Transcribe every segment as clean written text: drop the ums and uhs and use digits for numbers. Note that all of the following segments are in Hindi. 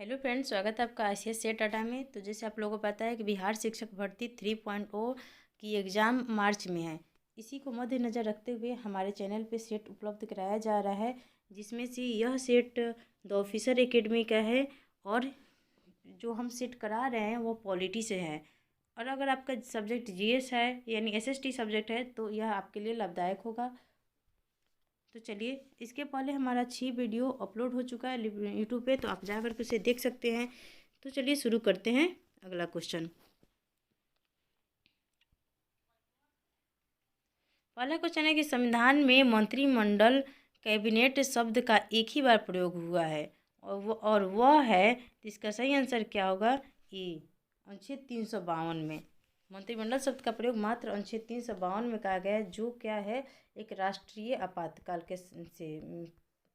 हेलो फ्रेंड्स, स्वागत है आपका ICS सेट डाटा में। तो जैसे आप लोगों को पता है कि बिहार शिक्षक भर्ती 3.0 की एग्ज़ाम मार्च में है। इसी को मद्देनज़र रखते हुए हमारे चैनल पे सेट उपलब्ध कराया जा रहा है, जिसमें से यह सेट द ऑफिसर एकेडमी का है और जो हम सेट करा रहे हैं वो पॉलिटी से है। और अगर आपका सब्जेक्ट GS है यानी SST सब्जेक्ट है तो यह आपके लिए लाभदायक होगा। तो चलिए, इसके पहले हमारा 6 वीडियो अपलोड हो चुका है यूट्यूब पे, तो आप जा कर के उसे देख सकते हैं। तो चलिए शुरू करते हैं। अगला क्वेश्चन, पहला क्वेश्चन है कि संविधान में मंत्रिमंडल कैबिनेट शब्द का एक ही बार प्रयोग हुआ है और वह है, तो इसका सही आंसर क्या होगा? ए, अनुच्छेद 352 में मंत्रिमंडल शब्द का प्रयोग मात्र अनुच्छेद 352 में कहा गया है, जो क्या है, एक राष्ट्रीय आपातकाल के से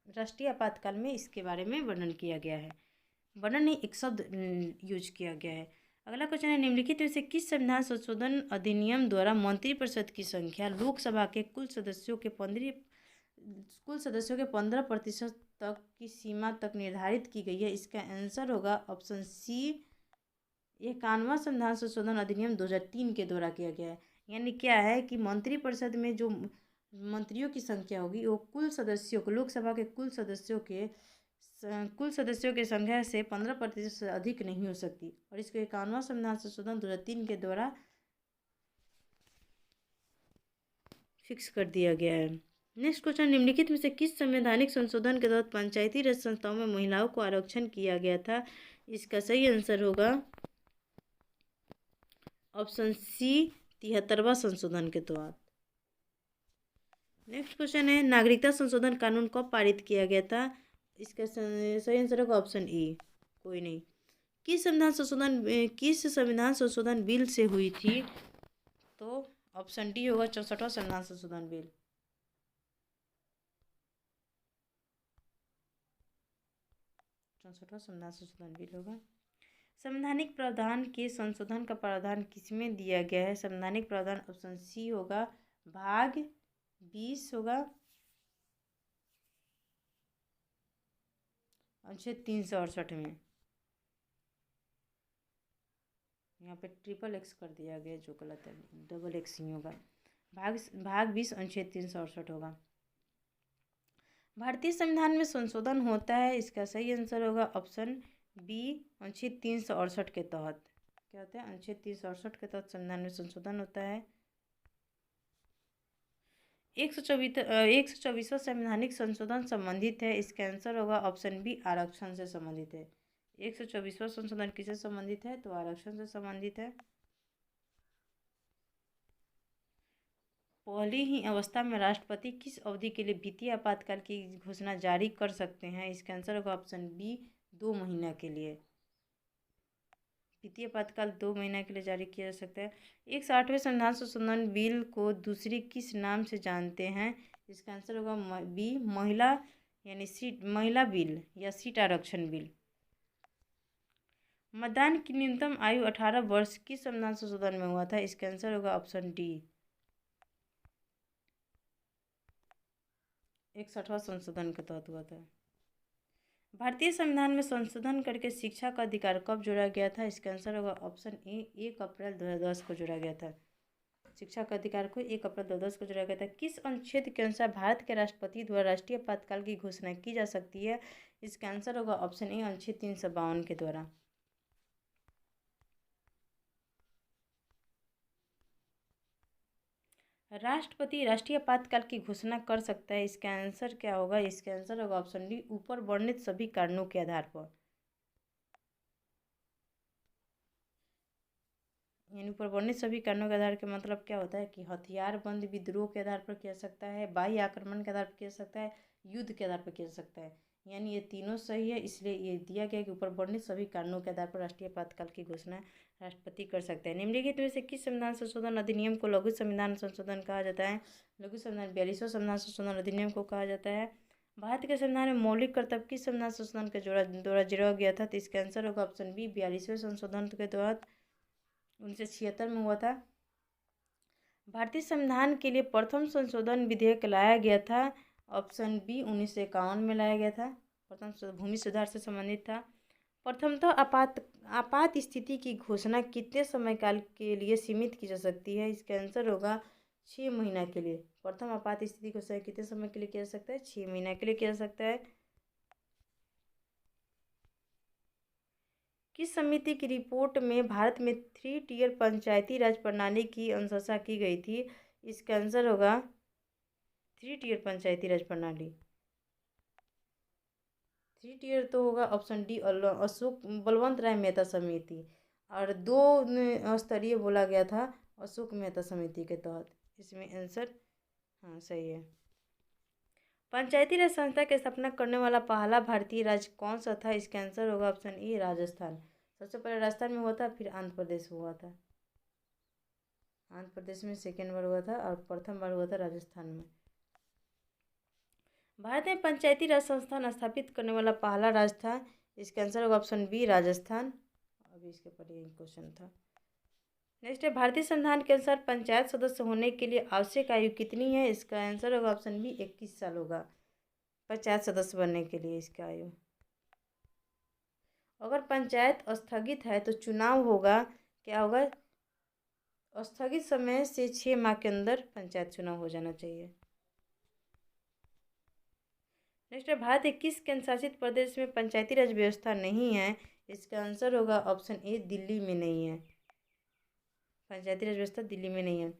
राष्ट्रीय आपातकाल में इसके बारे में वर्णन किया गया है। वर्णन नहीं, एक शब्द यूज किया गया है। अगला क्वेश्चन है, निम्नलिखित में से किस संविधान संशोधन अधिनियम द्वारा मंत्रिपरिषद की संख्या लोकसभा के कुल सदस्यों के 15% तक की सीमा तक निर्धारित की गई है? इसका आंसर होगा ऑप्शन सी, 51वां संविधान संशोधन अधिनियम 2003 के द्वारा किया गया है। यानी क्या है कि मंत्रिपरिषद में जो मंत्रियों की संख्या होगी वो कुल सदस्यों को, लोकसभा के कुल सदस्यों की संख्या से 15% से अधिक नहीं हो सकती, और इसको 51वां संविधान संशोधन 2003 के द्वारा फिक्स कर दिया गया है। नेक्स्ट क्वेश्चन, निम्नलिखित में से किस संवैधानिक संशोधन के तहत पंचायती राज संस्थाओं में महिलाओं को आरक्षण किया गया था? इसका सही आंसर होगा ऑप्शन सी, 73वां संशोधन के तहत। नेक्स्ट क्वेश्चन है, नागरिकता संशोधन कानून कब पारित किया गया था? इसका सही आंसर होगा ऑप्शन ए, कोई नहीं। किस संविधान संशोधन बिल से हुई थी? तो ऑप्शन डी होगा 64वां संविधान संशोधन बिल। 64वां संविधान संशोधन बिल होगा। संवैधानिक प्रावधान के संशोधन का प्रावधान किसमें दिया गया है? संवैधानिक प्रावधान ऑप्शन सी होगा, भाग 20 होगा, अनुच्छेद 368 में। यहाँ पे XXX कर दिया गया, जो गलत है, XX ही होगा। भाग 20 अनुच्छेद 368 होगा। भारतीय संविधान में संशोधन होता है, इसका सही आंसर होगा ऑप्शन बी, अनुच्छेद 368 के तहत। क्या होता है? अनुच्छेद 368 के तहत संविधान में संशोधन होता है। 124वां संवैधानिक संशोधन संबंधित है, इसका आंसर होगा ऑप्शन बी, आरक्षण से संबंधित है। 124वां संशोधन किससे संबंधित है? तो आरक्षण से संबंधित है। पहली ही अवस्था में राष्ट्रपति किस अवधि के लिए वित्तीय आपातकाल की घोषणा जारी कर सकते हैं? इसका आंसर होगा ऑप्शन बी, 2 महीना के लिए। वित्तीय आपातकाल 2 महीना के लिए जारी किया जा सकता है। 160वें संविधान संशोधन बिल को दूसरी किस नाम से जानते हैं? इसका आंसर होगा बी, महिला यानी सीट महिला बिल या सीट आरक्षण बिल। मतदान की न्यूनतम आयु 18 वर्ष किस संविधान संशोधन में हुआ था? इसका आंसर होगा ऑप्शन डी, 61वां संशोधन के तहत हुआ था। भारतीय संविधान में संशोधन करके शिक्षा का अधिकार कब जोड़ा गया था? इसका आंसर होगा ऑप्शन ए, 1 अप्रैल 2010 को जोड़ा गया था। शिक्षा का अधिकार को 1 अप्रैल 2010 को जोड़ा गया था। किस अनुच्छेद के अनुसार भारत के राष्ट्रपति द्वारा राष्ट्रीय आपातकाल की घोषणा की जा सकती है? इसका आंसर होगा ऑप्शन ए, अनुच्छेद 352 के द्वारा। राष्ट्रपति राष्ट्रीय आपातकाल की घोषणा कर सकता है, इसका आंसर क्या होगा? इसका आंसर होगा ऑप्शन डी, ऊपर वर्णित सभी कारणों के आधार पर। यानी ऊपर वर्णित सभी कारणों के आधार के मतलब क्या होता है कि हथियारबंद विद्रोह के आधार पर किया जा सकता है, बाह्य आक्रमण के आधार पर किया जा सकता है, युद्ध के आधार पर किया जा सकता है। यानी ये तीनों सही है, इसलिए ये दिया गया कि ऊपर वर्णित सभी कारणों के आधार पर राष्ट्रीय आपातकाल की घोषणा राष्ट्रपति कर सकते हैं। निम्नलिखित में से किस संविधान संशोधन अधिनियम को लघु संविधान संशोधन कहा जाता है? लघु संविधान 42वां संविधान संशोधन अधिनियम को कहा जाता है। भारत के संविधान में मौलिक कर्तव्य किस संविधान संशोधन के द्वारा जोड़ा गया था? तो इसका आंसर होगा ऑप्शन बी, 42वें संशोधन के तहत 1976 में हुआ था। भारतीय संविधान के लिए प्रथम संशोधन विधेयक लाया गया था, ऑप्शन बी, 1951 में लाया गया था। प्रथम भूमि सुधार से संबंधित था। प्रथमतः आपात स्थिति की घोषणा कितने समय काल के लिए सीमित की जा सकती है? इसका आंसर होगा 6 महीना के लिए। प्रथम आपात स्थिति की घोषणा कितने समय के लिए किया जा सकता है? 6 महीना के लिए किया जा सकता है। किस समिति की रिपोर्ट में भारत में 3 टियर पंचायती राज प्रणाली की अनुशंसा की गई थी? इसका आंसर होगा 3 टियर पंचायती राज प्रणाली। 3 टियर तो होगा ऑप्शन डी, अशोक बलवंत राय मेहता समिति, और 2 स्तरीय बोला गया था अशोक मेहता समिति के तहत। इसमें आंसर हाँ सही है। पंचायती राज संस्था की स्थापना करने वाला पहला भारतीय राज्य कौन सा था? इसका आंसर होगा ऑप्शन ए, राजस्थान। सबसे पहले राजस्थान में हुआ था, फिर आंध्र प्रदेश हुआ था। आंध्र प्रदेश में सेकेंड बार हुआ था और प्रथम बार हुआ था राजस्थान में। भारत में पंचायती राज संस्थान स्थापित करने वाला पहला राज्य था? इसका आंसर होगा ऑप्शन बी, राजस्थान। अभी इसके ऊपर ये क्वेश्चन था। नेक्स्ट है, भारतीय संविधान के अनुसार पंचायत सदस्य होने के लिए आवश्यक आयु कितनी है? इसका आंसर होगा ऑप्शन बी, 21 साल होगा पंचायत सदस्य बनने के लिए इसका आयु। अगर पंचायत स्थगित है तो चुनाव होगा, क्या होगा? स्थगित समय से 6 माह के अंदर पंचायत चुनाव हो जाना चाहिए। नेक्स्ट है, भारत के किस केंद्र शासित प्रदेश में पंचायती राज व्यवस्था नहीं है? इसका आंसर होगा ऑप्शन ए, दिल्ली में नहीं है। पंचायती राज व्यवस्था दिल्ली में नहीं है।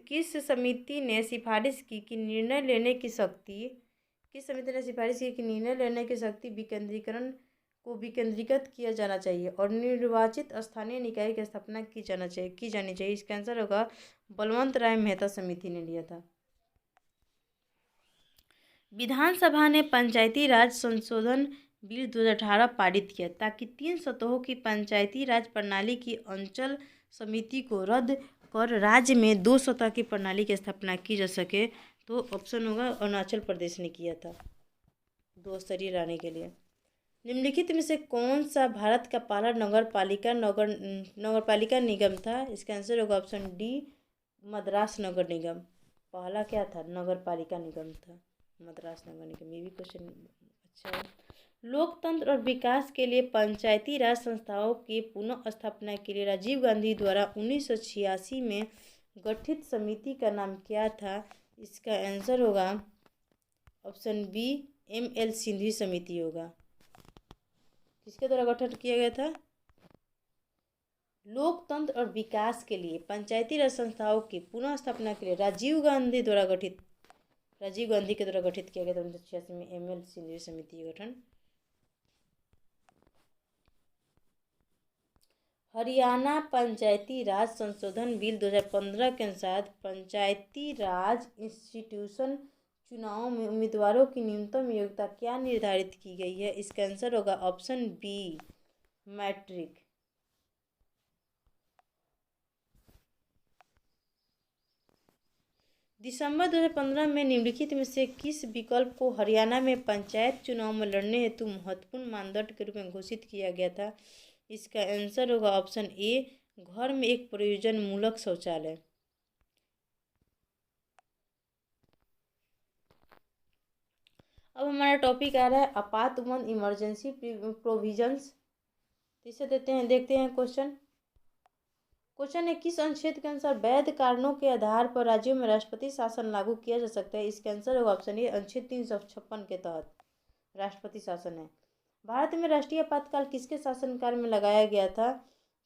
किस समिति ने सिफारिश की कि निर्णय लेने की शक्ति विकेंद्रीकरण को विकेंद्रीकृत किया जाना चाहिए और निर्वाचित स्थानीय निकाय की स्थापना की जानी चाहिए? इसका आंसर होगा बलवंत राय मेहता समिति ने लिया था। विधानसभा ने पंचायती राज संशोधन बिल 2018 पारित किया ताकि 3 सतहों की पंचायती राज प्रणाली की अंचल समिति को रद्द कर राज्य में 2 सतह की प्रणाली की स्थापना की जा सके। तो ऑप्शन होगा अरुणाचल प्रदेश ने किया था 2 स्तरीय लाने के लिए। निम्नलिखित में से कौन सा भारत का पहला नगरपालिका निगम था? इसका आंसर होगा ऑप्शन डी, मद्रास नगर निगम। पहला क्या था? नगरपालिका निगम था, मद्रास नगर निगम। ये भी क्वेश्चन अच्छा है। लोकतंत्र और विकास के लिए पंचायती राज संस्थाओं की पुनः स्थापना के लिए राजीव गांधी द्वारा 1986 में गठित समिति का नाम क्या था? इसका आंसर होगा ऑप्शन बी, ML सिंघवी समिति होगा। किसके द्वारा गठन किया गया था? लोकतंत्र और विकास के लिए पंचायती राज संस्थाओं की पुनः स्थापना के लिए राजीव गांधी के द्वारा गठित किया गया था 1986 में ML सिंघवी समिति गठन। हरियाणा पंचायती राज संशोधन बिल 2015 के अनुसार पंचायती राज इंस्टीट्यूशन चुनावों में उम्मीदवारों की न्यूनतम योग्यता क्या निर्धारित की गई है? इसका आंसर होगा ऑप्शन बी, मैट्रिक। दिसंबर 2015 में निम्नलिखित में से किस विकल्प को हरियाणा में पंचायत चुनाव में लड़ने हेतु महत्वपूर्ण मानदंड के रूप में घोषित किया गया था? इसका आंसर होगा ऑप्शन ए, घर में एक प्रयोजन मूलक शौचालय। अब हमारा टॉपिक आ रहा है आपातबंद, इमरजेंसी प्रोविजंस। इसे देखते हैं क्वेश्चन है, किस अनुच्छेद के अनुसार वैध कारणों के आधार पर राज्यों में राष्ट्रपति शासन लागू किया जा सकता है? इसका आंसर होगा ऑप्शन ए, अनुच्छेद 356 के तहत राष्ट्रपति शासन है। भारत में राष्ट्रीय आपातकाल किसके शासनकाल में लगाया गया था?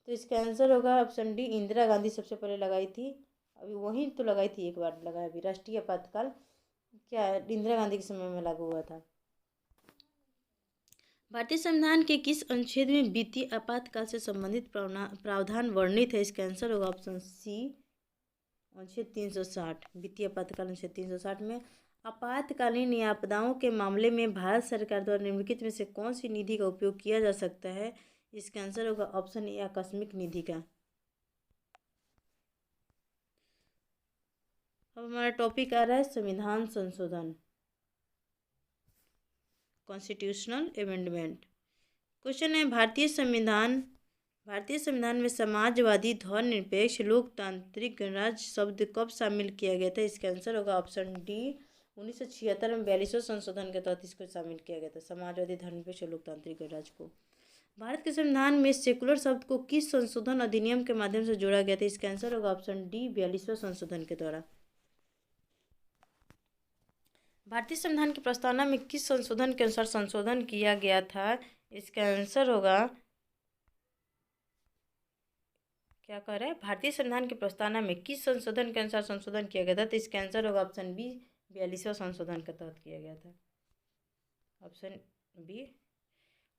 तो इसका आंसर होगा ऑप्शन डी, इंदिरा गांधी सबसे पहले लगाई थी। अभी वहीं तो लगाई थी, एक बार लगाया अभी। राष्ट्रीय आपातकाल क्या इंदिरा गांधी के समय में लागू हुआ था। भारतीय संविधान के किस अनुच्छेद में वित्तीय आपातकाल से संबंधित प्रावधान वर्णित है? इसका आंसर होगा ऑप्शन सी, अनुच्छेद 360। वित्तीय आपातकाल अनुच्छेद 360 में आपातकालीन आपदाओं के मामले में भारत सरकार द्वारा निम्नलिखित में से कौन सी निधि का उपयोग किया जा सकता है? इसका आंसर होगा ऑप्शन ए, आकस्मिक निधि का। अब हमारा टॉपिक आ रहा है संविधान संशोधन, कॉन्स्टिट्यूशनल अमेंडमेंट। क्वेश्चन है, भारतीय संविधान में समाजवादी, धर्मनिरपेक्ष, लोकतांत्रिक गणराज्य शब्द कब शामिल किया गया था? इसका आंसर होगा ऑप्शन डी, 1976 में 42वें संशोधन के तहत इसको शामिल किया गया था, समाजवादी धर्मनिरपेक्ष लोकतांत्रिक गणराज्य को। भारत के संविधान में सेकुलर शब्द को किस संशोधन अधिनियम के माध्यम से जोड़ा गया था? इसका आंसर होगा ऑप्शन डी, 42वें संशोधन के द्वारा। भारतीय संविधान की प्रस्तावना में किस संशोधन के अनुसार संशोधन किया गया था? इसका आंसर होगा, क्या कह रहे हैं, भारतीय संविधान की प्रस्तावना में किस संशोधन के अनुसार संशोधन किया गया था? तो इसका आंसर होगा ऑप्शन बी, 42वें संशोधन के तहत किया गया था, ऑप्शन बी।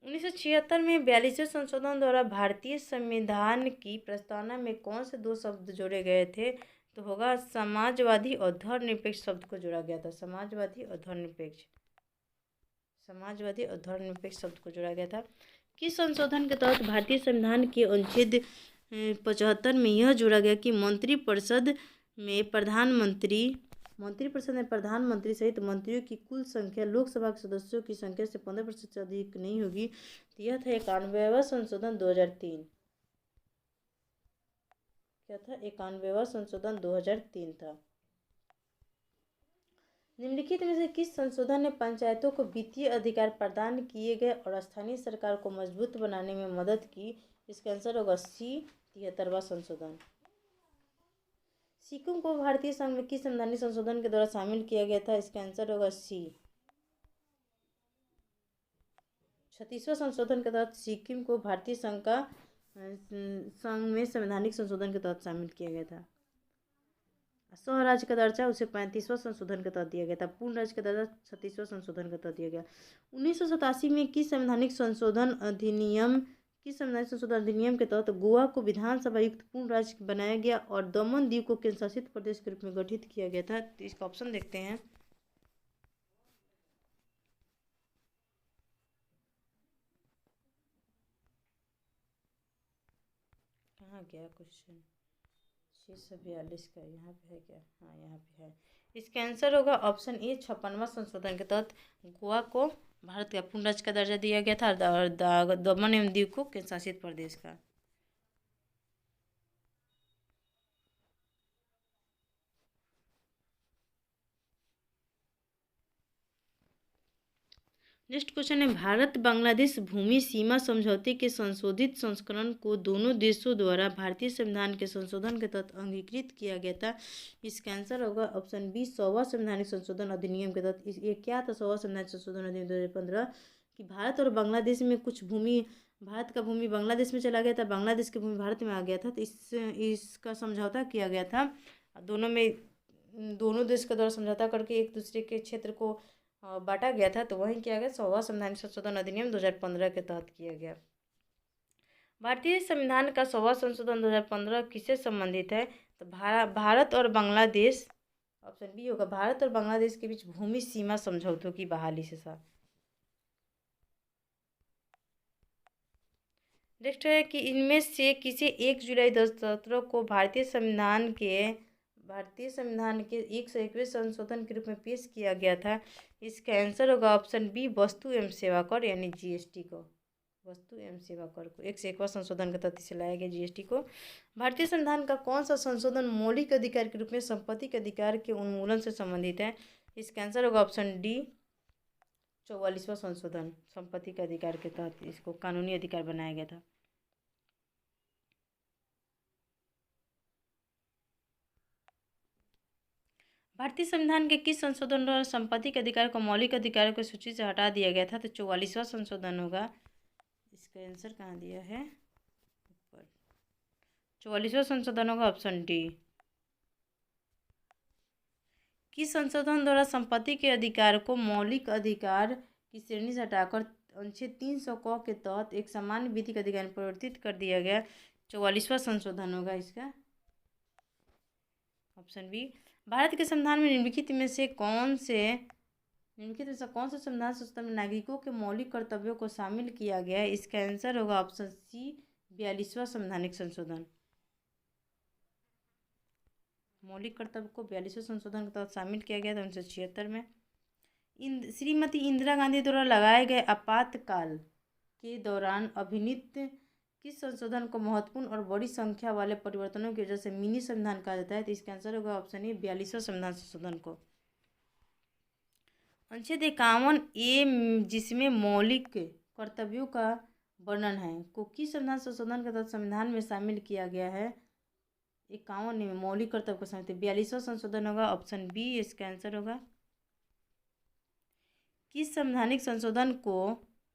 1976 में 42वें संशोधन द्वारा भारतीय संविधान की प्रस्तावना में कौन से दो शब्द जोड़े गए थे? तो होगा समाजवादी और धर्मनिरपेक्ष शब्द को जोड़ा गया था, समाजवादी और धर्मनिरपेक्ष, समाजवादी और धर्मनिरपेक्ष शब्द को जोड़ा गया था। किस संशोधन के तहत भारतीय संविधान के अनुच्छेद 75 में यह जोड़ा गया कि मंत्रिपरिषद में प्रधानमंत्री सहित मंत्रियों की कुल संख्या लोकसभा के सदस्यों की संख्या से 15% से अधिक नहीं होगी? तो यह था 91वां संशोधन 2003। क्या था? 91वां संशोधन 2003 था। निम्नलिखित में से किस संशोधन ने पंचायतों को वित्तीय अधिकार प्रदान किए गए और स्थानीय सरकार को मजबूत बनाने में मदद की? इसका आंसर होगा सी, 73वां संशोधन। सिक्किम को भारतीय संघ में किस संवैधानिक संशोधन के द्वारा शामिल किया गया था? इसका आंसर होगा सी, 36वां संशोधन के तहत सिक्किम को भारतीय संघ में संवैधानिक संशोधन के तहत शामिल किया गया था। स्वराज्य का दर्जा उसे 35वां संशोधन के तहत दिया गया था। पूर्ण राज्य का दर्जा 36वां संशोधन के तहत दिया गया। 1987 में किस संवैधानिक संशोधन अधिनियम के तहत गोवा को विधानसभा युक्त पूर्ण राज्य बनाया गया और दमन दीव को केंद्र शासित प्रदेश के रूप में गठित किया गया था? तो इसका ऑप्शन देखते हैं। कहाँ गया क्वेश्चन? 642 का यहाँ पे है क्या? हाँ, यहाँ पे है। इसका आंसर होगा ऑप्शन ए, 56वां संशोधन के तहत गोवा को भारत का पूर्ण राज्य का दर्जा दिया गया था और दमन एवं दीव को केंद्र शासित प्रदेश का। नेक्स्ट क्वेश्चन है, भारत बांग्लादेश भूमि सीमा समझौते के संशोधित संस्करण को दोनों देशों द्वारा भारतीय संविधान के संशोधन के तहत अंगीकृत किया गया था? इसका आंसर होगा ऑप्शन बी, 100वां संवैधानिक संशोधन अधिनियम के तहत। ये क्या था 100वां संवैधानिक संशोधन अधिनियम 2015? कि भारत और बांग्लादेश में कुछ भूमि, भारत का भूमि बांग्लादेश में चला गया था, बांग्लादेश की भूमि भारत में आ गया था, तो इसका समझौता किया गया था दोनों देश के द्वारा समझौता करके एक दूसरे के क्षेत्र को बांटा गया था। तो वहीं किया गया 100वां संवैधानिक संशोधन अधिनियम 2015 के तहत किया गया। भारतीय संविधान का 100वां संशोधन 2015 किससे संबंधित है? तो भारत और बांग्लादेश, ऑप्शन बी होगा, भारत और बांग्लादेश के बीच भूमि सीमा समझौतों की बहाली से साथ। नेक्स्ट है कि इनमें से किसे 1 जुलाई 2017 को भारतीय संविधान के 101वें संशोधन के रूप में पेश किया गया था? इसका आंसर होगा ऑप्शन बी, वस्तु एवं सेवा कर यानी जीएसटी को, वस्तु एवं सेवा कर को 101वां संशोधन के तहत इसे लाया गया जीएसटी को। भारतीय संविधान का कौन सा संशोधन मौलिक अधिकार के रूप में संपत्ति के अधिकार के उन्मूलन से संबंधित है? इसका आंसर होगा ऑप्शन डी, 44वां संशोधन, संपत्ति के अधिकार के तहत इसको कानूनी अधिकार बनाया गया था। भारतीय संविधान के किस संशोधन द्वारा संपत्ति के अधिकार को मौलिक अधिकारों की सूची से हटा दिया गया था? तो 44वां संशोधन होगा। इसका आंसर कहाँ दिया है? ऊपर 44वां संशोधन होगा, ऑप्शन डी। किस संशोधन द्वारा संपत्ति के अधिकार को मौलिक अधिकार की श्रेणी से हटाकर अनुच्छेद 300 क के तहत एक सामान्य विधिक अधिकार में परिवर्तित कर दिया गया? 44वां संशोधन होगा इसका, ऑप्शन बी। भारत के संविधान में निम्नलिखित में से कौन से संविधान संशोधन में नागरिकों के मौलिक कर्तव्यों को शामिल किया गया है? इसका आंसर होगा ऑप्शन सी, 42वां संवैधानिक संशोधन। मौलिक कर्तव्य को 42वें संशोधन के तहत शामिल किया गया था 1976 में। श्रीमती इंदिरा गांधी द्वारा लगाए गए आपातकाल के दौरान अभिनीत किस संशोधन को महत्वपूर्ण और बड़ी संख्या वाले परिवर्तनों की वजह से मिनी संविधान कहा जाता है? तो इसका आंसर होगा ऑप्शन ए, 42वां संविधान संशोधन को। अनुच्छेद 51A जिसमें मौलिक कर्तव्यों का वर्णन है को किस संविधान संशोधन के तहत संविधान में शामिल किया गया है? 51 में मौलिक कर्तव्य को समझते 42वां संशोधन होगा, ऑप्शन बी इसका आंसर होगा। किस संवैधानिक संशोधन को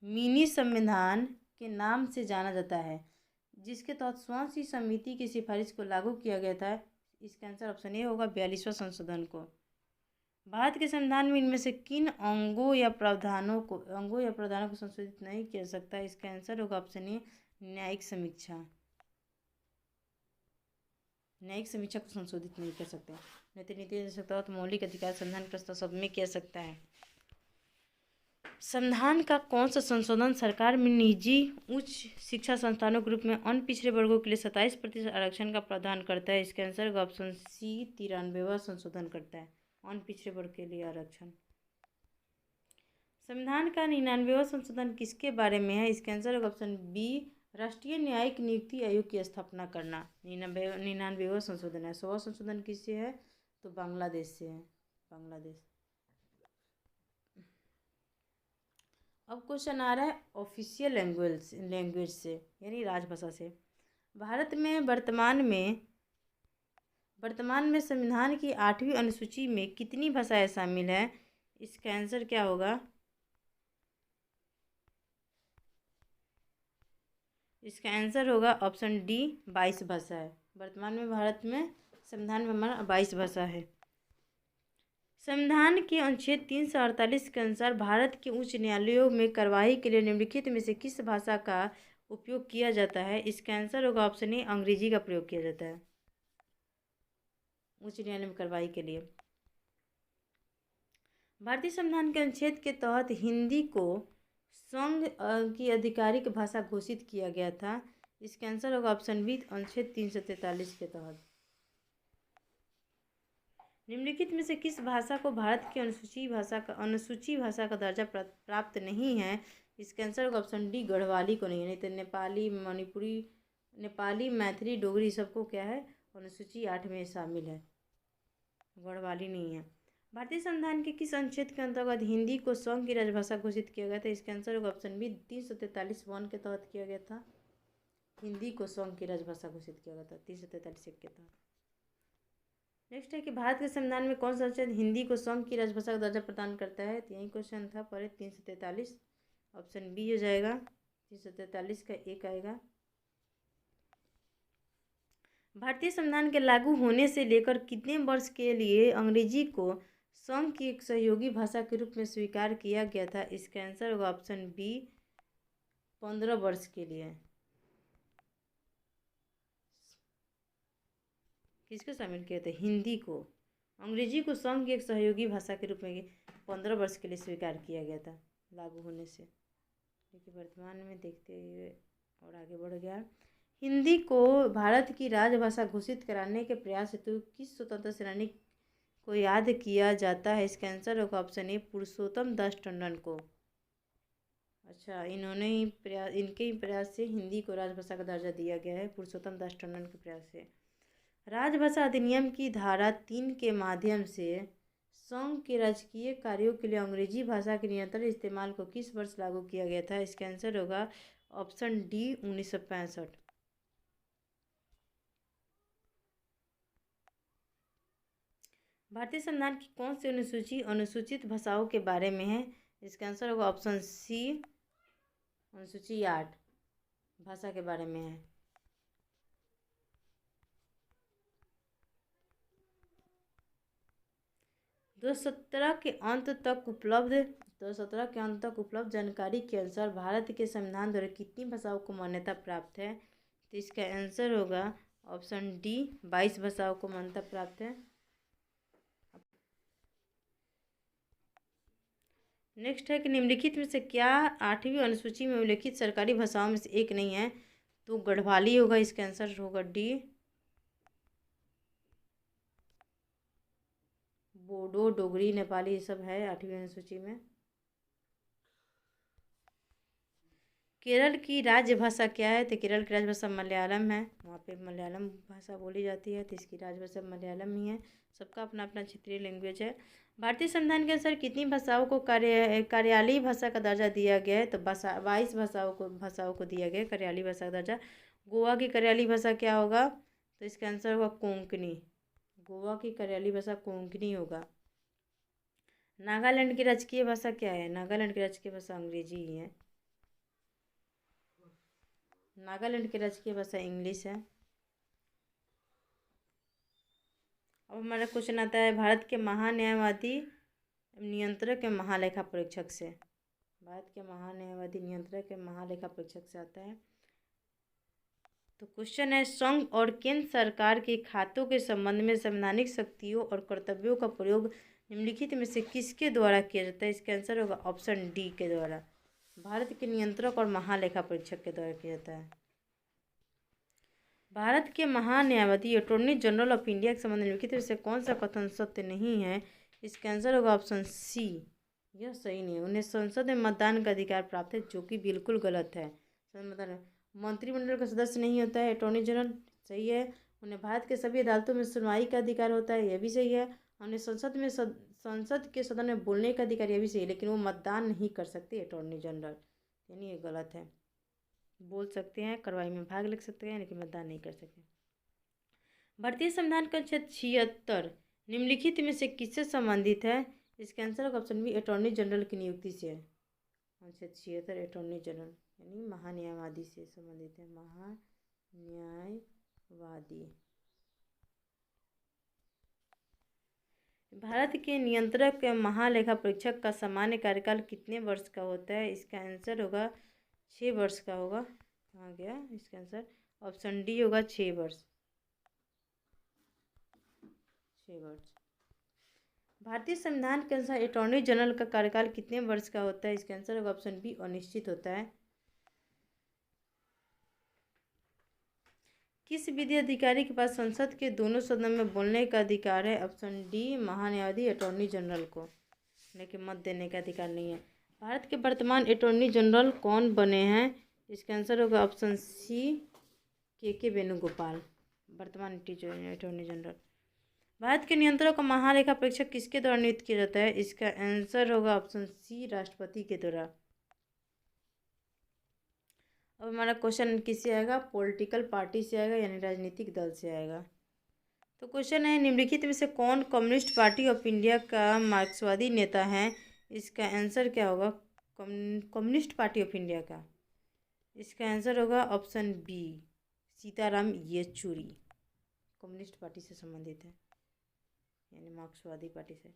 मिनी संविधान के नाम से जाना जाता है जिसके तहत स्वर्ण समिति की सिफारिश को लागू किया गया था? इसका आंसर ऑप्शन ए होगा 42वां संशोधन को। भारत के संविधान में इनमें से किन अंगों या प्रावधानों को संशोधित नहीं किया सकता? इसका आंसर होगा ऑप्शन ए न्यायिक समीक्षा। न्यायिक समीक्षा को संशोधित नहीं कर सकते। नैतिक नीति दे सकता हो तो मौलिक अधिकार संविधान प्रस्ताव सब में किया सकता है। संविधान का कौन सा संशोधन सरकार में निजी उच्च शिक्षा संस्थानों के रूप में अन्य पिछड़े वर्गों के लिए 27% आरक्षण का प्रावधान करता है? इसका आंसर होगा ऑप्शन सी 93वां संशोधन करता है अन्य पिछड़े वर्ग के लिए आरक्षण। संविधान का 99वां संशोधन किसके बारे में है? इसका आंसर होगा ऑप्शन बी राष्ट्रीय न्यायिक नियुक्ति आयोग की स्थापना करना। 99वां संशोधन है। 100वां संशोधन किससे है? तो बांग्लादेश से है, बांग्लादेश। अब क्वेश्चन आ रहा है ऑफिशियल लैंग्वेज से यानी राजभाषा से। भारत में वर्तमान में संविधान की 8वीं अनुसूची में कितनी भाषाएं शामिल है? इसका आंसर क्या होगा? इसका आंसर होगा ऑप्शन डी 22 भाषा है। वर्तमान में भारत में संविधान में हमारा 22 भाषा है। संविधान के अनुच्छेद 348 के अनुसार भारत के उच्च न्यायालयों में कार्यवाही के लिए निम्नलिखित में से किस भाषा का उपयोग किया जाता है? इसका आंसर होगा ऑप्शन ए अंग्रेजी का प्रयोग किया जाता है उच्च न्यायालय में कार्यवाही के लिए। भारतीय संविधान के अनुच्छेद के तहत हिंदी को संघ की आधिकारिक भाषा घोषित किया गया था। इसका आंसर होगा ऑप्शन बी अनुच्छेद 343 के तहत। निम्नलिखित में से किस भाषा को भारत की अनुसूची भाषा का दर्जा प्राप्त नहीं है? इसका आंसर होगा ऑप्शन डी गढ़वाली को नहीं है। नहीं तो नेपाली, मणिपुरी, नेपाली, मैथिली, डोगरी सबको क्या है अनुसूची 8 में शामिल है, गढ़वाली नहीं है। भारतीय संविधान के किस अनुच्छेद के अंतर्गत हिंदी को संघ की राजभाषा घोषित किया गया था? इसका आंसर होगा ऑप्शन बी 343(1) के तहत किया गया था। हिंदी को संघ की राजभाषा घोषित किया गया था 343(1) के तहत। नेक्स्ट है कि भारत के संविधान में कौन सा अनुच्छेद हिंदी को संघ की राजभाषा का दर्जा प्रदान करता है? तो यही क्वेश्चन था पहले 343, ऑप्शन बी हो जाएगा 343 का एक आएगा। भारतीय संविधान के लागू होने से लेकर कितने वर्ष के लिए अंग्रेजी को संघ की एक सहयोगी भाषा के रूप में स्वीकार किया गया था? इसका आंसर होगा ऑप्शन बी 15 वर्ष के लिए। किसको शामिल किया था? हिंदी को, अंग्रेजी को संघ की एक सहयोगी भाषा के रूप में 15 वर्ष के लिए स्वीकार किया गया था लागू होने से। लेकिन वर्तमान में देखते हुए और आगे बढ़ गया। हिंदी को भारत की राजभाषा घोषित कराने के प्रयास हेतु किस स्वतंत्र सेनानी को याद किया जाता है? इसका आंसर होगा ऑप्शन ए पुरुषोत्तम दास टंडन को। अच्छा, इनके ही प्रयास से हिंदी को राजभाषा का दर्जा दिया गया है, पुरुषोत्तम दास टंडन के प्रयास से। राजभाषा अधिनियम की धारा 3 के माध्यम से संघ के राजकीय कार्यों के लिए अंग्रेजी भाषा के निरंतर इस्तेमाल को किस वर्ष लागू किया गया था? इसका आंसर होगा ऑप्शन डी 1965। भारतीय संविधान की कौन सी अनुसूची अनुसूचित भाषाओं के बारे में है? इसका आंसर होगा ऑप्शन सी अनुसूची 8 भाषा के बारे में है। 2017 के अंत तक उपलब्ध जानकारी के अनुसार भारत के संविधान द्वारा कितनी भाषाओं को मान्यता प्राप्त है? तो इसका आंसर होगा ऑप्शन डी 22 भाषाओं को मान्यता प्राप्त है। नेक्स्ट है कि निम्नलिखित में से क्या 8वीं अनुसूची में उल्लेखित सरकारी भाषाओं में से एक नहीं है? तो गढ़वाली होगा, इसका आंसर होगा डी। बोडो, डोगरी, नेपाली ये सब है 8वीं अनुसूची में। केरल की राजभाषा क्या है? तो केरल की राजभाषा मलयालम है, वहाँ पे मलयालम भाषा बोली जाती है, तो इसकी राजभाषा मलयालम ही है। सबका अपना अपना क्षेत्रीय लैंग्वेज है। भारतीय संविधान के अनुसार कितनी भाषाओं को कार्यालयी भाषा का दर्जा दिया गया है? तो 22 भाषाओं को दिया गया है कार्यालयी भाषा का दर्जा। गोवा की कार्यालयी भाषा क्या होगा? तो इसका आंसर होगा कोंकणी। गोवा की कार्यालयी भाषा कोंकणी होगा। नागालैंड की राजकीय भाषा क्या है? नागालैंड की राजकीय भाषा अंग्रेजी ही है। नागालैंड की राजकीय भाषा इंग्लिश है। अब हमारा क्वेश्चन आता है भारत के महान्यायवादी नियंत्रक के महालेखा परीक्षक से। भारत के महान्यायवादी नियंत्रक के महालेखा परीक्षक से आता है। तो क्वेश्चन है संघ और केंद्र सरकार के खातों के संबंध में संवैधानिक शक्तियों और कर्तव्यों का प्रयोग निम्नलिखित में से किसके द्वारा किया जाता है? इसका आंसर होगा ऑप्शन डी के द्वारा। भारत के नियंत्रक और महालेखा परीक्षक के द्वारा किया जाता है। भारत के महान्यायवादी अटॉर्नी जनरल ऑफ इंडिया के संबंध में निम्नलिखित में से कौन सा कथन सत्य नहीं है? इसका आंसर होगा ऑप्शन सी। यह सही नहीं है। उन्हें संसद में मतदान का अधिकार प्राप्त है, जो कि बिल्कुल गलत है। मंत्रिमंडल का सदस्य नहीं होता है अटॉर्नी जनरल, सही है। उन्हें भारत के सभी अदालतों में सुनवाई का अधिकार होता है, यह भी सही है। उन्हें संसद के सदन में बोलने का अधिकार, यह भी सही है, लेकिन वो मतदान नहीं कर सकते अटॉर्नी जनरल, यानी ये गलत है। बोल सकते हैं, कार्रवाई में भाग ले सकते हैं, लेकिन मतदान नहीं कर सकते। भारतीय संविधान का अनुच्छेद 76 निम्नलिखित में से किससे संबंधित है? इसका आंसर होगा ऑप्शन बी अटॉर्नी जनरल की नियुक्ति से है। अनुच्छेद 76 अटॉर्नी जनरल यानी महान्यायवादी से संबंधित है। महान्यायवादी। भारत के नियंत्रक महालेखा परीक्षक का सामान्य कार्यकाल कितने वर्ष का होता है? इसका आंसर होगा 6 वर्ष का होगा। कहाँ गया इसका आंसर? ऑप्शन डी होगा 6 वर्ष। 6 वर्ष। भारतीय संविधान के अनुसार अटॉर्नी जनरल का कार्यकाल कितने वर्ष का होता है? इसका आंसर होगा ऑप्शन बी अनिश्चित होता है। किस विधि अधिकारी के पास संसद के दोनों सदनों में बोलने का अधिकार है? ऑप्शन डी महान्यायवादी अटॉर्नी जनरल को, लेकिन मत देने का अधिकार नहीं है। भारत के वर्तमान अटॉर्नी जनरल कौन बने हैं? इसका आंसर होगा ऑप्शन सी के वेणुगोपाल, वर्तमान अटॉर्नी जनरल। भारत के नियंत्रक का महालेखा परीक्षक किसके द्वारा नियुक्त किया जाता है? इसका आंसर होगा ऑप्शन सी राष्ट्रपति के द्वारा। अब हमारा क्वेश्चन किससे आएगा? पॉलिटिकल पार्टी से आएगा, यानी राजनीतिक दल से आएगा। तो क्वेश्चन है निम्नलिखित में से कौन कम्युनिस्ट पार्टी ऑफ इंडिया का मार्क्सवादी नेता है? इसका आंसर क्या होगा? कम्युनिस्ट पार्टी ऑफ इंडिया का, इसका आंसर होगा option B Sitaram Yechury. Communist party से संबंधित है, यानी मार्क्सवादी पार्टी से।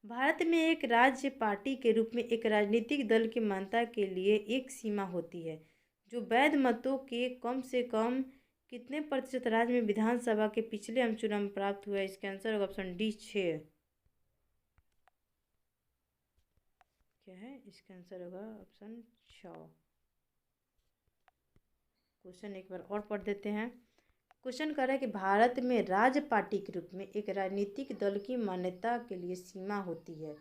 भारत में एक राज्य पार्टी के रूप में एक राजनीतिक दल की मान्यता के लिए एक सीमा होती है जो वैध मतों के कम से कम कितने प्रतिशत राज्य में विधानसभा के पिछले आम चुनाव में प्राप्त हुआ है? इसका आंसर होगा ऑप्शन डी 6। क्या है? इसका आंसर होगा ऑप्शन 6। क्वेश्चन एक बार और पढ़ देते हैं। क्वेश्चन कर रहा है कि भारत में राज्य पार्टी के रूप में एक राजनीतिक दल की मान्यता के लिए सीमा होती है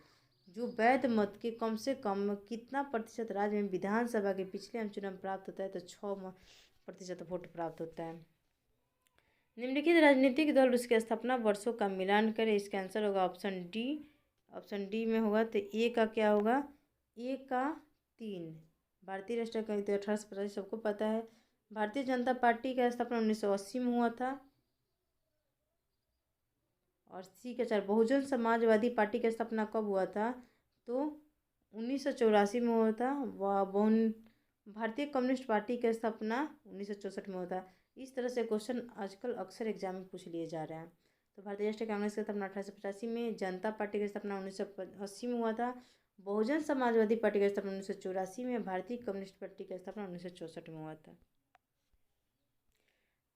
जो वैध मत के कम से कम कितना प्रतिशत राज्य में विधानसभा के पिछले आम चुनाव में प्राप्त होता है? तो 6% वोट प्राप्त होता है। निम्नलिखित राजनीतिक दल उसके स्थापना वर्षों का मिलान करें। इसका आंसर होगा ऑप्शन डी। ऑप्शन डी में होगा तो ए का क्या होगा? ए का 3। भारतीय राष्ट्रीय कांग्रेस 1885 सबको पता है। भारतीय जनता पार्टी का स्थापना 1980 में हुआ था। और सी का 4 बहुजन समाजवादी पार्टी का स्थापना कब हुआ था? तो 1984 में हुआ था। भारतीय कम्युनिस्ट पार्टी का स्थापना 1964 में हुआ था। इस तरह से क्वेश्चन आजकल अक्सर एग्जाम में पूछ लिए जा रहे हैं। तो भारतीय राष्ट्रीय कांग्रेस का स्थापना 1885 में, जनता पार्टी का स्थापना 1980 में हुआ था, बहुजन समाजवादी पार्टी का स्थापना 1984 में, भारतीय कम्युनिस्ट पार्टी का स्थापना 1964 में हुआ था।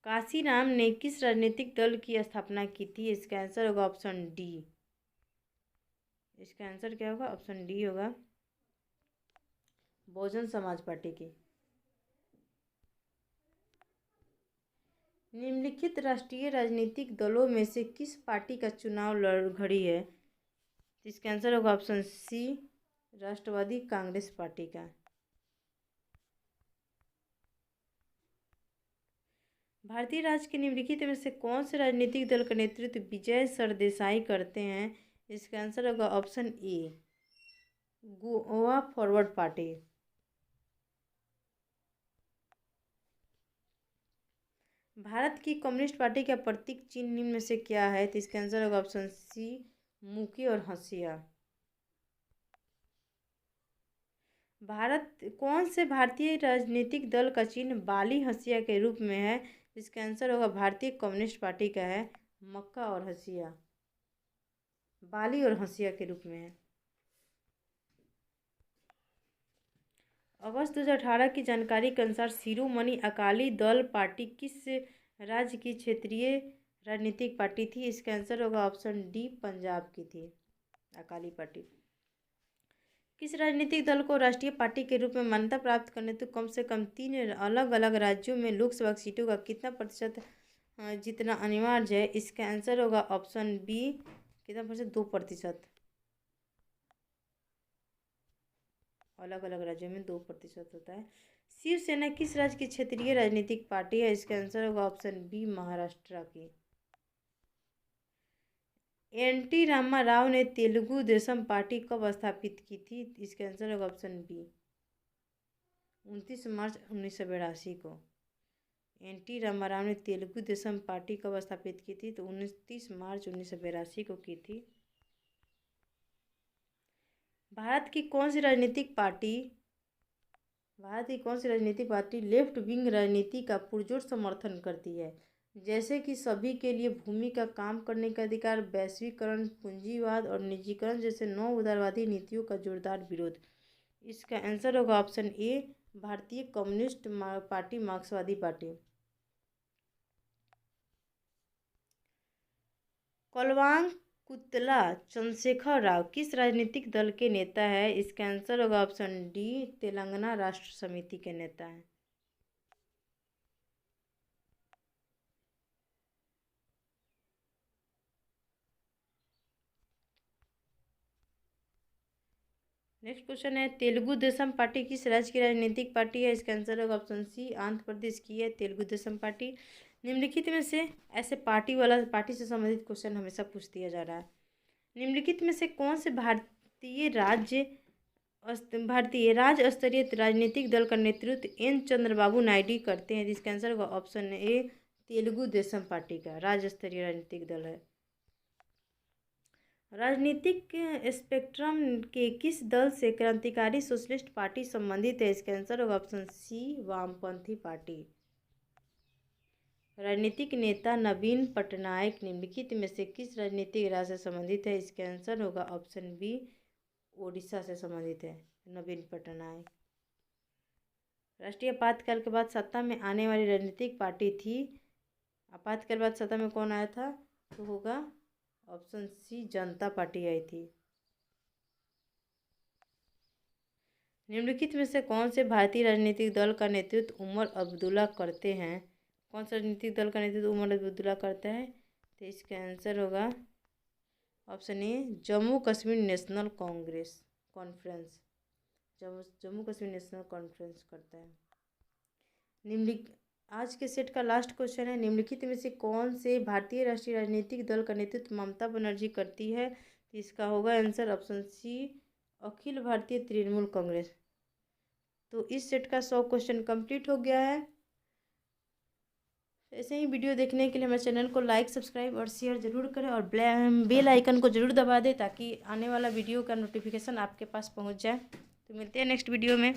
काशीराम ने किस राजनीतिक दल की स्थापना की थी? इसका आंसर होगा ऑप्शन डी। इसका आंसर क्या होगा? ऑप्शन डी होगा बहुजन समाज पार्टी की। निम्नलिखित राष्ट्रीय राजनीतिक दलों में से किस पार्टी का चुनाव घड़ी है? इसका आंसर होगा ऑप्शन सी राष्ट्रवादी कांग्रेस पार्टी का। भारतीय राज्य के निम्नलिखित में से कौन से राजनीतिक दल का नेतृत्व विजय सरदेसाई करते हैं? इसका आंसर होगा option A, Goa forward party. Bharat की कम्युनिस्ट पार्टी का प्रतीक चिन्ह निम्न में से क्या है? तो इसका आंसर होगा ऑप्शन सी, मुकी और हंसिया। कौन से भारतीय राजनीतिक दल का चिन्ह बाली हंसिया के रूप में है? इसका आंसर होगा भारतीय कम्युनिस्ट पार्टी का है मक्का और हंसिया, बाली और हंसिया के रूप में है। अगस्त 2018 की जानकारी के अनुसार शिरोमणि अकाली दल पार्टी किस राज्य की क्षेत्रीय राजनीतिक पार्टी थी? इसका आंसर होगा ऑप्शन डी, पंजाब की थी अकाली पार्टी। किस राजनीतिक दल को राष्ट्रीय पार्टी के रूप में मान्यता प्राप्त करने तो कम से कम 3 अलग अलग राज्यों में लोकसभा सीटों का कितना प्रतिशत जितना अनिवार्य है? इसका आंसर होगा ऑप्शन बी, कितना प्रतिशत? 2%। अलग अलग राज्यों में 2% होता है। शिवसेना किस राज्य की क्षेत्रीय राजनीतिक पार्टी है? इसका आंसर होगा ऑप्शन बी, महाराष्ट्र की। एन.टी. रामा राव ने तेलुगु देशम पार्टी कब स्थापित की थी? इसका आंसर होगा ऑप्शन बी, 29 मार्च 1982 को। एन.टी. रामा राव ने तेलुगु देशम पार्टी कब स्थापित की थी? तो 29 मार्च 1982 को की थी। भारत की कौन सी राजनीतिक पार्टी लेफ्ट विंग राजनीति का पुरजोर समर्थन करती है, जैसे कि सभी के लिए भूमि का काम करने का अधिकार, वैश्वीकरण, पूंजीवाद और निजीकरण जैसे 9 उदारवादी नीतियों का जोरदार विरोध? इसका आंसर होगा ऑप्शन ए, भारतीय कम्युनिस्ट पार्टी, मार्क्सवादी पार्टी। कोलवांग कुतला चंद्रशेखर राव किस राजनीतिक दल के नेता है? इसका आंसर होगा ऑप्शन डी, तेलंगाना राष्ट्र समिति के नेता हैं। नेक्स्ट क्वेश्चन है, तेलुगु देशम पार्टी किस राज्य की राजनीतिक पार्टी है? इसका आंसर होगा ऑप्शन सी, आंध्र प्रदेश की है तेलुगु देशम पार्टी। निम्नलिखित में से ऐसे पार्टी से संबंधित क्वेश्चन हमेशा पूछ दिया जा रहा है। निम्नलिखित में से कौन से भारतीय राज्य स्तरीय राजनीतिक दल का नेतृत्व एन चंद्रबाबू नायडू करते हैं? जिसका आंसर होगा option A, Telugu Desam party का राज्य स्तरीय राजनीतिक दल है। राजनीतिक स्पेक्ट्रम के किस दल से क्रांतिकारी सोशलिस्ट पार्टी संबंधित है? इसका आंसर होगा ऑप्शन सी, वामपंथी पार्टी। राजनीतिक नेता नवीन पटनायक निम्नलिखित में से किस राजनीतिक राज्य से संबंधित है? इसका आंसर होगा ऑप्शन बी, ओडिशा से संबंधित है नवीन पटनायक। राष्ट्रीय आपातकाल के बाद सत्ता में आने वाली राजनीतिक पार्टी थी, आपातकाल के बाद सत्ता में कौन आया था? तो होगा ऑप्शन सी, जनता पार्टी आई थी। निम्नलिखित में से कौन से भारतीय राजनीतिक दल का नेतृत्व उमर अब्दुल्ला करते हैं? कौन सा राजनीतिक दल का नेतृत्व उमर अब्दुल्ला करता है? तो इसका आंसर होगा option A, Jammu Kashmir national Congress conference, Jammu Kashmir national conference करता है। आज के सेट का लास्ट क्वेश्चन है, निम्नलिखित में से कौन से भारतीय राष्ट्रीय राजनीतिक दल का नेतृत्व ममता बनर्जी करती है? तो इसका होगा answer option C, Akhil Bharatiya Trinamool Congress. तो इस सेट का 100 क्वेश्चन कंप्लीट हो गया है। ऐसे ही वीडियो देखने के लिए हमारे चैनल को लाइक, सब्सक्राइब और शेयर जरूर करें और बेल आइकन को जरूर दबा दें ताकि आने वाला वीडियो का नोटिफिकेशन आपके पास पहुंच जाए। तो मिलते हैं नेक्स्ट वीडियो में।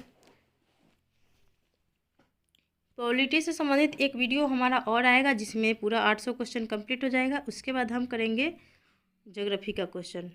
पॉलिटी से संबंधित एक वीडियो हमारा और आएगा जिसमें पूरा 800 क्वेश्चन कंप्लीट हो जाएगा। उसके बाद हम करेंगे ज्योग्राफी का क्वेश्चन।